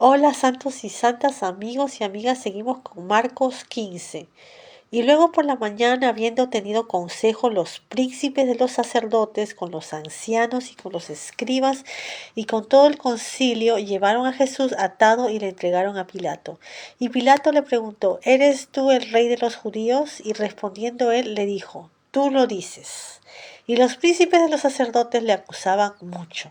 Hola santos y santas amigos y amigas, seguimos con Marcos 15. Y luego por la mañana, habiendo tenido consejo los príncipes de los sacerdotes, con los ancianos y con los escribas y con todo el concilio, llevaron a Jesús atado y le entregaron a Pilato. Y Pilato le preguntó: ¿Eres tú el rey de los judíos? Y respondiendo él, le dijo: Tú lo dices. Y los príncipes de los sacerdotes le acusaban mucho.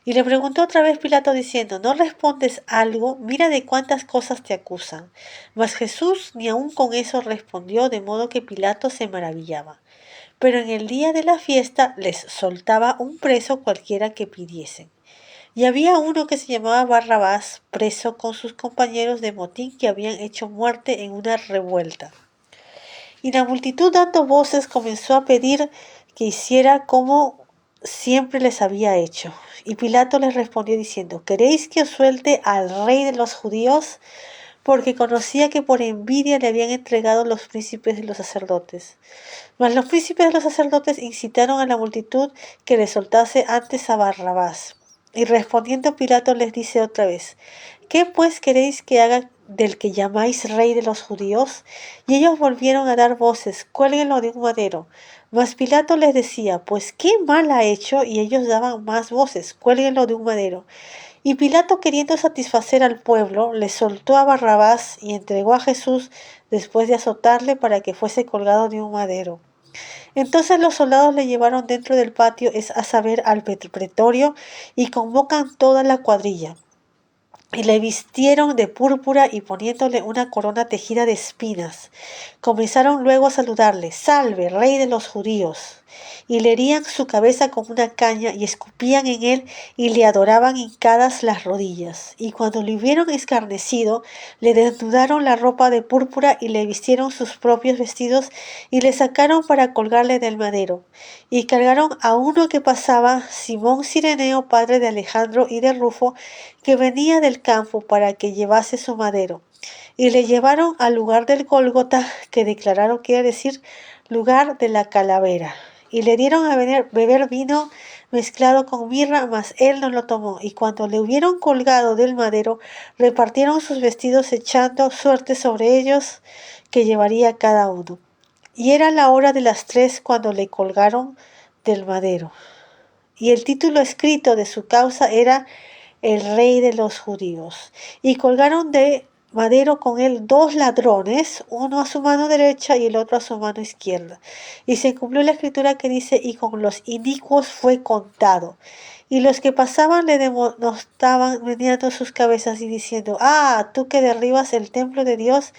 Y le preguntó otra vez Pilato diciendo: ¿No respondes algo? Mira de cuántas cosas te acusan. Mas Jesús ni aun con eso respondió, de modo que Pilato se maravillaba. Pero en el día de la fiesta les soltaba un preso cualquiera que pidiesen. Y había uno que se llamaba Barrabás, preso con sus compañeros de motín que habían hecho muerte en una revuelta. Y la multitud, dando voces, comenzó a pedir que hiciera como siempre les había hecho. Y Pilato les respondió diciendo: ¿Queréis que os suelte al rey de los judíos? Porque conocía que por envidia le habían entregado los príncipes y los sacerdotes. Mas los príncipes de los sacerdotes incitaron a la multitud que le soltase antes a Barrabás. Y respondiendo Pilato les dice otra vez: ¿Qué pues queréis que haga del que llamáis rey de los judíos? Y ellos volvieron a dar voces: Cuélguenlo de un madero. Mas Pilato les decía: Pues qué mal ha hecho. Y ellos daban más voces: Cuélguenlo de un madero. Y Pilato, queriendo satisfacer al pueblo, le soltó a Barrabás y entregó a Jesús después de azotarle para que fuese colgado de un madero. Entonces los soldados le llevaron dentro del patio, es a saber, al pretorio, y convocan toda la cuadrilla. Y le vistieron de púrpura y poniéndole una corona tejida de espinas. Comenzaron luego a saludarle: Salve, rey de los judíos. Y le herían su cabeza con una caña y escupían en él y le adoraban hincadas las rodillas. Y cuando le hubieron escarnecido, le desnudaron la ropa de púrpura y le vistieron sus propios vestidos y le sacaron para colgarle del madero. Y cargaron a uno que pasaba, Simón Cireneo, padre de Alejandro y de Rufo, que venía del campo, para que llevase su madero. Y le llevaron al lugar del Gólgota, que declararon quiere decir lugar de la calavera. Y le dieron a beber vino mezclado con mirra, mas él no lo tomó. Y cuando le hubieron colgado del madero, repartieron sus vestidos, echando suerte sobre ellos que llevaría cada uno. Y era la hora de las 3 cuando le colgaron del madero. Y el título escrito de su causa era: El rey de los judíos. Y colgaron de madero con él 2 ladrones, uno a su mano derecha y el otro a su mano izquierda. Y se cumplió la escritura que dice: y con los inicuos fue contado. Y los que pasaban le denostaban meneando sus cabezas y diciendo: tú que derribas el templo de Dios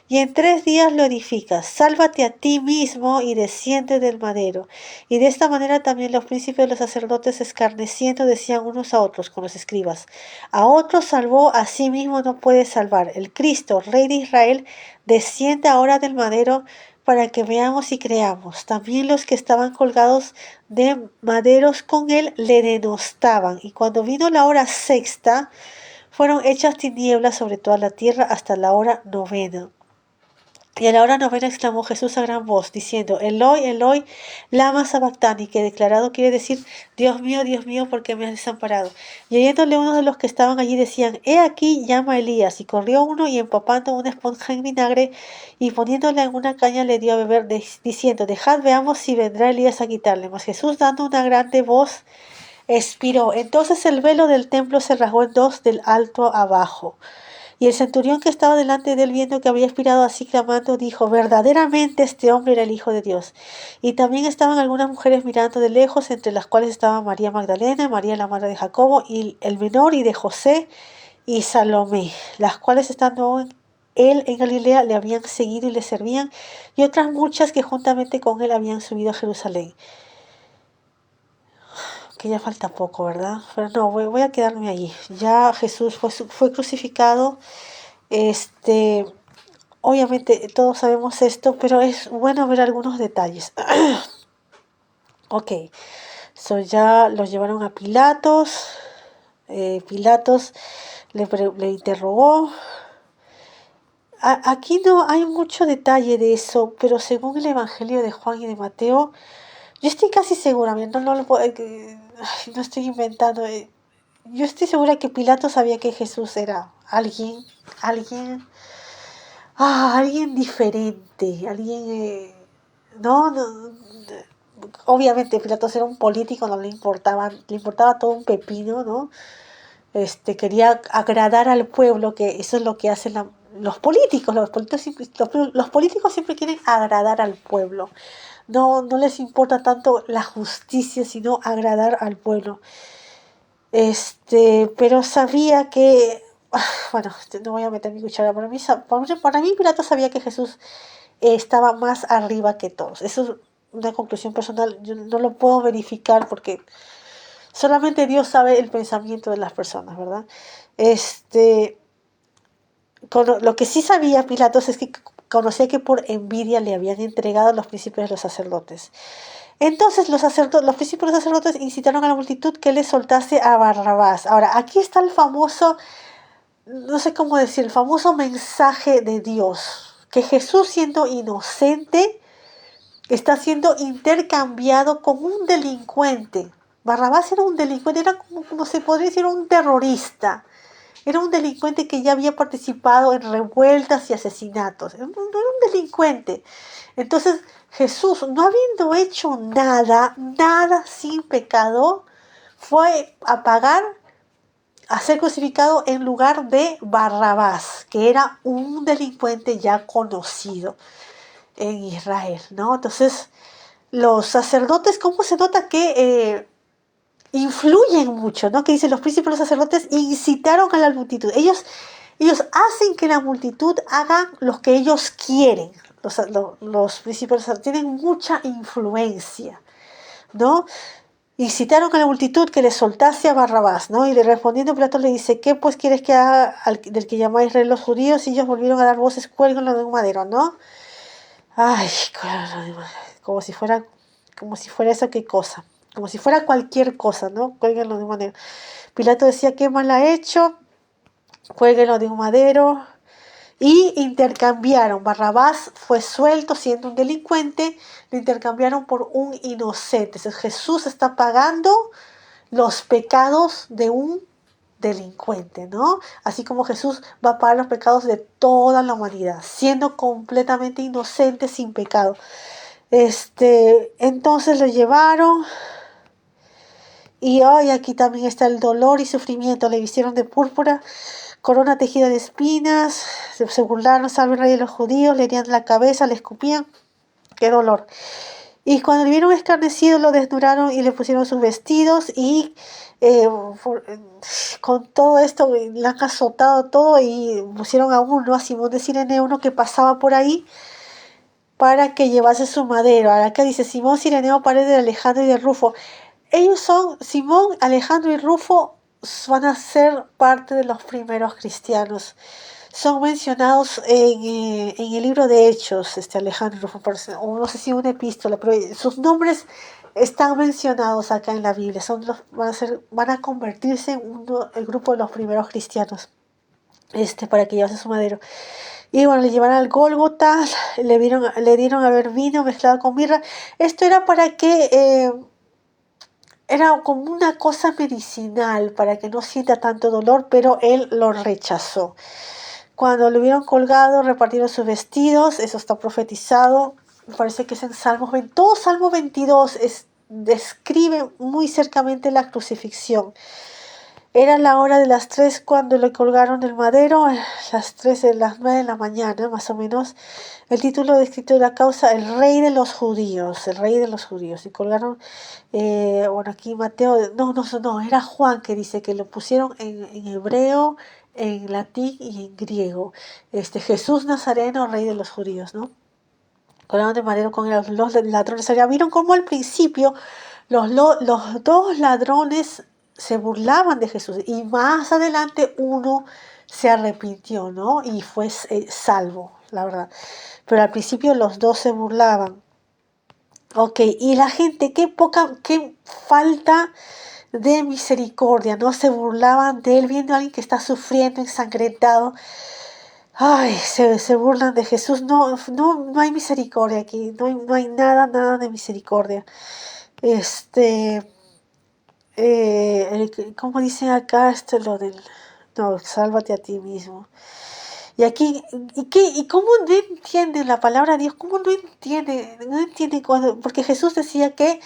y en 3 días lo edificas, sálvate a ti mismo y desciende del madero. Y de esta manera también los príncipes de los sacerdotes, escarneciendo, decían unos a otros con los escribas: a otros salvó, a sí mismo no puede salvar. El Cristo, Rey de Israel, desciende ahora del madero, para que veamos y creamos. También los que estaban colgados de maderos con él le denostaban. Y cuando vino la hora sexta, fueron hechas tinieblas sobre toda la tierra hasta la hora novena. Y a la hora novena exclamó Jesús a gran voz, diciendo: Eloi, Eloi, lama sabactani, que declarado quiere decir: Dios mío, ¿por qué me has desamparado? Y oyéndole uno de los que estaban allí decían: He aquí, llama a Elías. Y corrió uno y empapando una esponja en vinagre y poniéndola en una caña le dio a beber, diciendo: Dejad, veamos si vendrá Elías a quitarle. Mas Jesús, dando una grande voz, expiró. Entonces el velo del templo se rasgó en 2 del alto abajo. Y el centurión que estaba delante de él, viendo que había expirado así clamando, dijo: verdaderamente este hombre era el Hijo de Dios. Y también estaban algunas mujeres mirando de lejos, entre las cuales estaban María Magdalena, María la madre de Jacobo, y el menor, y de José, y Salomé, las cuales estando él en Galilea le habían seguido y le servían, y otras muchas que juntamente con él habían subido a Jerusalén. Que ya falta poco, ¿verdad? Pero no, voy a quedarme ahí. Ya Jesús fue crucificado. Este, Obviamente todos sabemos esto, pero es bueno ver algunos detalles. Ok, ya los llevaron a Pilatos. Pilatos le interrogó. Aquí no hay mucho detalle de eso, pero según el Evangelio de Juan y de Mateo, yo estoy casi segura, no, no estoy inventando. yo estoy segura que Pilato sabía que Jesús era alguien, alguien diferente, no, no, obviamente Pilatos era un político, no le importaba todo un pepino, ¿no? Quería agradar al pueblo, que eso es lo que hacen los políticos siempre quieren agradar al pueblo. No, no les importa tanto la justicia, sino agradar al pueblo. Pero sabía que, bueno, no voy a meter mi cuchara, para mí Pilato sabía que Jesús estaba más arriba que todos. Eso es una conclusión personal, yo no lo puedo verificar porque solamente Dios sabe el pensamiento de las personas, ¿verdad? Este, lo que sí sabía Pilatos es que conocía que por envidia le habían entregado los príncipes de los sacerdotes. Entonces los príncipes de los sacerdotes incitaron a la multitud que le soltase a Barrabás. Ahora, aquí está el famoso, no sé cómo decir, el famoso mensaje de Dios, que Jesús siendo inocente está siendo intercambiado con un delincuente. Barrabás era un delincuente, era como se podría decir un terrorista. Era un delincuente que ya había participado en revueltas y asesinatos. Era un delincuente. Entonces Jesús, no habiendo hecho nada sin pecado, fue a ser crucificado en lugar de Barrabás, que era un delincuente ya conocido en Israel, ¿no? Entonces, los sacerdotes, ¿cómo se nota que influyen mucho, ¿no? Que dicen los príncipes, los sacerdotes incitaron a la multitud. Ellos hacen que la multitud haga lo que ellos quieren. Los príncipes tienen mucha influencia, ¿no? Incitaron a la multitud que le soltase a Barrabás, ¿no? Y le respondiendo Pilato le dice, ¿qué pues quieres que haga del que llamáis rey los judíos? Y ellos volvieron a dar voces, cuélguenlo de un madero, ¿no? Ay, como si fuera, como si fuera eso, qué cosa. Como si fuera cualquier cosa, ¿no? Cuélguenlo de un madero. Pilato decía, qué mal ha hecho, cuélguenlo de un madero. Y intercambiaron. Barrabás fue suelto siendo un delincuente, lo intercambiaron por un inocente. Entonces Jesús está pagando los pecados de un delincuente, ¿no? Así como Jesús va a pagar los pecados de toda la humanidad, siendo completamente inocente, sin pecado. Entonces lo llevaron y hoy aquí también está el dolor y sufrimiento. Le vistieron de púrpura, corona tejida de espinas, se burlaron, salve el rey de los judíos, le herían la cabeza, le escupían. Qué dolor. Y cuando le vieron escarnecido, lo desnudaron y le pusieron sus vestidos y eh, for, con todo esto le han azotado todo y pusieron a uno, a Simón de Cireneo, uno que pasaba por ahí para que llevase su madero. Ahora acá dice Simón Cireneo, padre de Alejandro y de Rufo. Ellos son, Simón, Alejandro y Rufo van a ser parte de los primeros cristianos. Son mencionados en el libro de Hechos, Alejandro y Rufo, o no sé si una epístola, pero sus nombres están mencionados acá en la Biblia. Van a convertirse en el grupo de los primeros cristianos, para que llevase su madero. Y bueno, le llevaron al Gólgota, le dieron a beber vino mezclado con mirra. Esto era para que era como una cosa medicinal para que no sienta tanto dolor, pero él lo rechazó. Cuando lo hubieron colgado, repartieron sus vestidos, eso está profetizado, me parece que es en Salmos 20, todo Salmo 22 describe muy cercamente la crucifixión. Era la hora de las 3 cuando le colgaron del madero, las 9 de la mañana más o menos. El título descrito de la causa, el rey de los judíos, el rey de los judíos. Y colgaron, bueno, aquí Mateo, no, era Juan que dice que lo pusieron en hebreo, en latín y en griego. Jesús Nazareno, rey de los judíos, ¿no? Colgaron de madero con los ladrones. Ya vieron cómo al principio los dos ladrones se burlaban de Jesús y más adelante uno se arrepintió, ¿no? Y fue salvo, la verdad. Pero al principio los dos se burlaban. Ok, y la gente, qué falta de misericordia, ¿no? Se burlaban de él viendo a alguien que está sufriendo, ensangrentado. Ay, se burlan de Jesús. No hay misericordia aquí, no hay nada de misericordia. ¿cómo dicen acá lo del... No, sálvate a ti mismo. Y aquí, ¿y cómo no entiende la palabra de Dios? ¿Cómo no entiende? No entiende cuando, porque Jesús decía que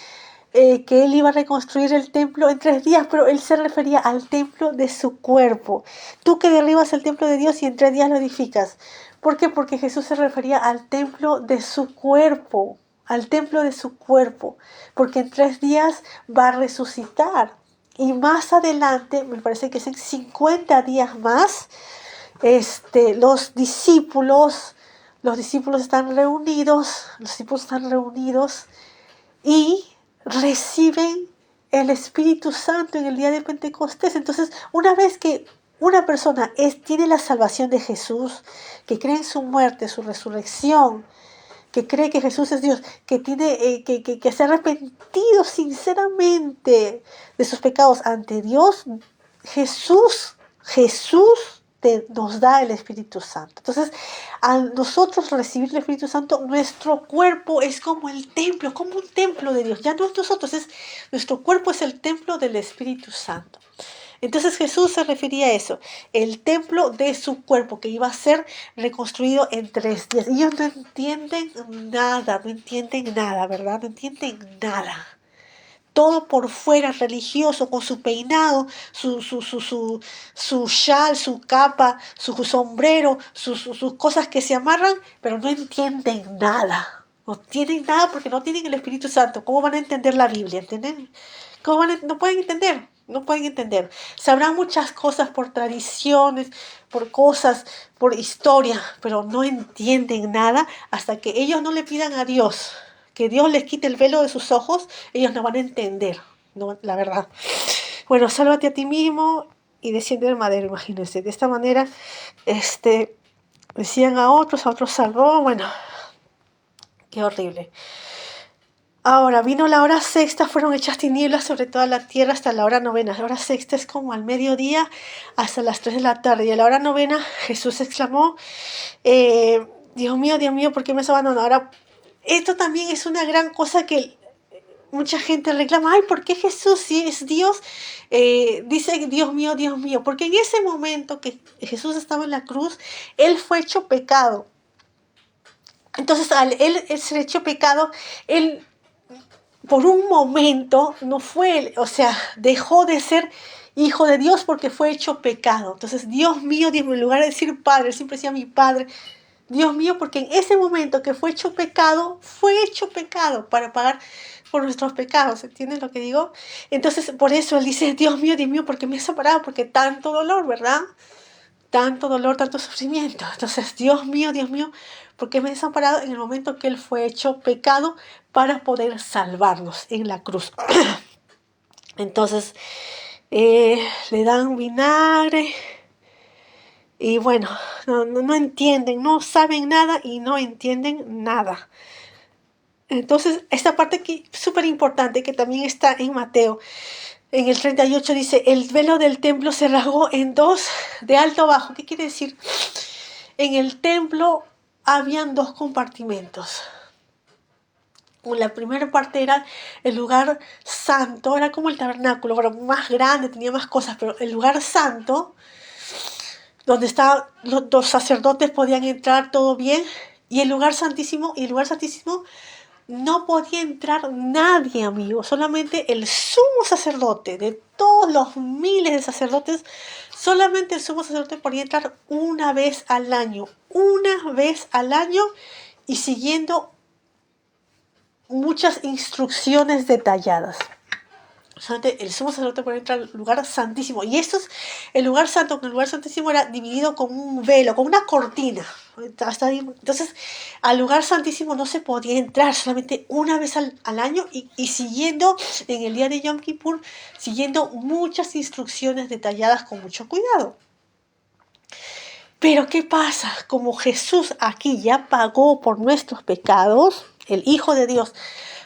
él iba a reconstruir el templo en 3 días, pero él se refería al templo de su cuerpo. Tú que derribas el templo de Dios y en 3 días lo edificas. ¿Por qué? Porque Jesús se refería al templo de su cuerpo, al templo de su cuerpo, porque en 3 días va a resucitar. Y más adelante, me parece que es en 50 días más, los discípulos están reunidos y reciben el Espíritu Santo en el día de Pentecostés. Entonces, una vez que una persona tiene la salvación de Jesús, que cree en su muerte, su resurrección, que cree que Jesús es Dios, que se ha arrepentido sinceramente de sus pecados ante Dios, Jesús nos da el Espíritu Santo. Entonces, al nosotros recibir el Espíritu Santo, nuestro cuerpo es como el templo, como un templo de Dios. Ya no es nosotros, nuestro cuerpo es el templo del Espíritu Santo. Entonces Jesús se refería a eso, el templo de su cuerpo que iba a ser reconstruido en 3 días. Y ellos no entienden nada, ¿verdad? No entienden nada. Todo por fuera religioso, con su peinado, su chal, su capa, su sombrero, sus cosas que se amarran, pero no entienden nada. No tienen nada porque no tienen el Espíritu Santo. ¿Cómo van a entender la Biblia? ¿Entienden? No pueden entender. No pueden entender. Sabrán muchas cosas por tradiciones, por cosas, por historia, pero no entienden nada hasta que ellos no le pidan a Dios que Dios les quite el velo de sus ojos, ellos no van a entender, no, la verdad. Bueno, sálvate a ti mismo y desciende del madero, imagínense. De esta manera, decían a otros salvó, bueno, qué horrible. Ahora vino la hora sexta, fueron hechas tinieblas sobre toda la tierra hasta la hora novena. La hora sexta es como al mediodía hasta las 3 de la tarde. Y a la hora novena Jesús exclamó, Dios mío, ¿por qué me has abandonado? Ahora, esto también es una gran cosa que mucha gente reclama, ay, ¿por qué Jesús, si es Dios, dice Dios mío? Porque en ese momento que Jesús estaba en la cruz, Él fue hecho pecado. Entonces, al Él ser hecho pecado, Él por un momento no fue, o sea, dejó de ser hijo de Dios porque fue hecho pecado. Entonces, Dios mío, en lugar de decir Padre, Él siempre decía mi Padre, Dios mío, porque en ese momento que fue hecho pecado para pagar por nuestros pecados, ¿entienden lo que digo? Entonces, por eso Él dice, Dios mío, ¿por qué me has separado? Porque tanto dolor, ¿verdad? Tanto dolor, tanto sufrimiento. Entonces, Dios mío, ¿por qué me has desamparado? En el momento que Él fue hecho pecado para poder salvarnos en la cruz. Entonces, le dan vinagre y bueno, no entienden, no saben nada y no entienden nada. Entonces, esta parte aquí súper importante que también está en Mateo, en el 38 dice, el velo del templo se rasgó en dos, de alto a bajo. ¿Qué quiere decir? En el templo habían 2 compartimentos. La primera parte era el lugar santo, era como el tabernáculo, pero más grande, tenía más cosas, pero el lugar santo, donde los sacerdotes podían entrar todo bien, y el lugar santísimo no podía entrar nadie, amigos, solamente el sumo sacerdote, de todos los miles de sacerdotes, solamente el sumo sacerdote podía entrar una vez al año, y siguiendo muchas instrucciones detalladas. Solamente el sumo sacerdote podía entrar al lugar santísimo. Y el lugar santo, el lugar santísimo era dividido con un velo, con una cortina. Entonces, al lugar santísimo no se podía entrar solamente una vez al año y siguiendo, en el día de Yom Kippur, siguiendo muchas instrucciones detalladas con mucho cuidado. Pero ¿qué pasa? Como Jesús aquí ya pagó por nuestros pecados, el Hijo de Dios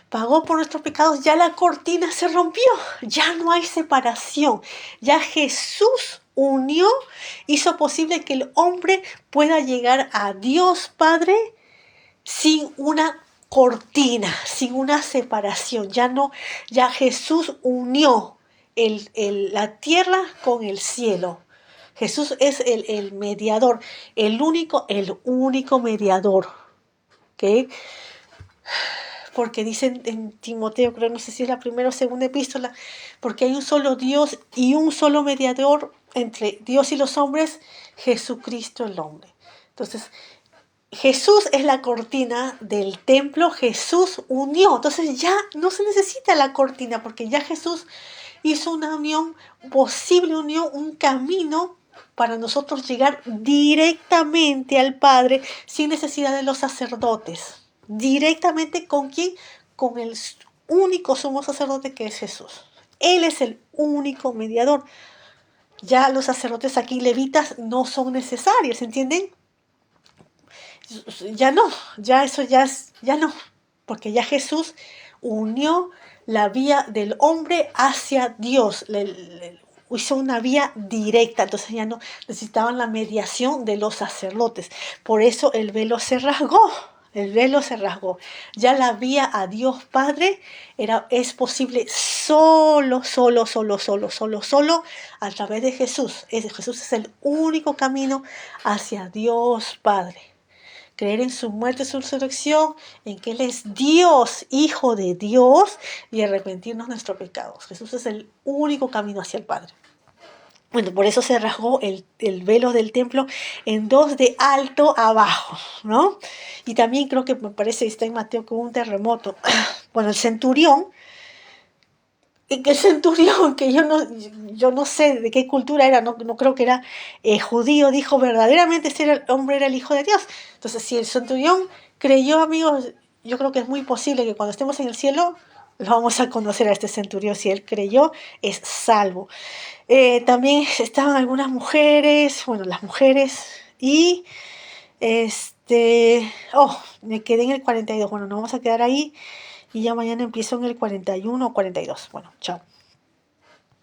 pagó por nuestros pecados, ya la cortina se rompió, ya no hay separación, ya Jesús hizo posible que el hombre pueda llegar a Dios Padre sin una cortina, sin una separación, ya Jesús unió la tierra con el cielo. Jesús es el mediador, el único mediador. ¿Ok? Porque dicen en Timoteo, creo, no sé si es la primera o segunda epístola, porque hay un solo Dios y un solo mediador entre Dios y los hombres, Jesucristo el hombre. Entonces, Jesús es la cortina del templo, Jesús unió, entonces ya no se necesita la cortina, porque ya Jesús hizo una unión, posible unión, un camino para nosotros llegar directamente al Padre sin necesidad de los sacerdotes. Directamente con quién, con el único sumo sacerdote que es Jesús. Él es el único mediador. Ya los sacerdotes aquí levitas no son necesarios, ¿entienden? Ya no, ya eso ya no, porque ya Jesús unió la vía del hombre hacia Dios, hizo una vía directa, entonces ya no necesitaban la mediación de los sacerdotes, por eso el velo se rasgó. El velo se rasgó. Ya la vía a Dios Padre es posible solo a través de Jesús. Jesús es el único camino hacia Dios Padre. Creer en su muerte y su resurrección, en que Él es Dios, Hijo de Dios, y arrepentirnos de nuestros pecados. Jesús es el único camino hacia el Padre. Bueno, por eso se rasgó el velo del templo en dos de alto a bajo, ¿no? Y también creo que me parece, está en Mateo, que hubo un terremoto. Bueno, el centurión, que yo no sé de qué cultura era, no creo que era judío, dijo verdaderamente este hombre era el Hijo de Dios. Entonces, si el centurión creyó, amigos, yo creo que es muy posible que cuando estemos en el cielo lo vamos a conocer a este centurión. Si él creyó, es salvo. También estaban algunas mujeres, bueno, las mujeres, y me quedé en el 42. Bueno, nos vamos a quedar ahí y ya mañana empiezo en el 41 o 42. Bueno, chao.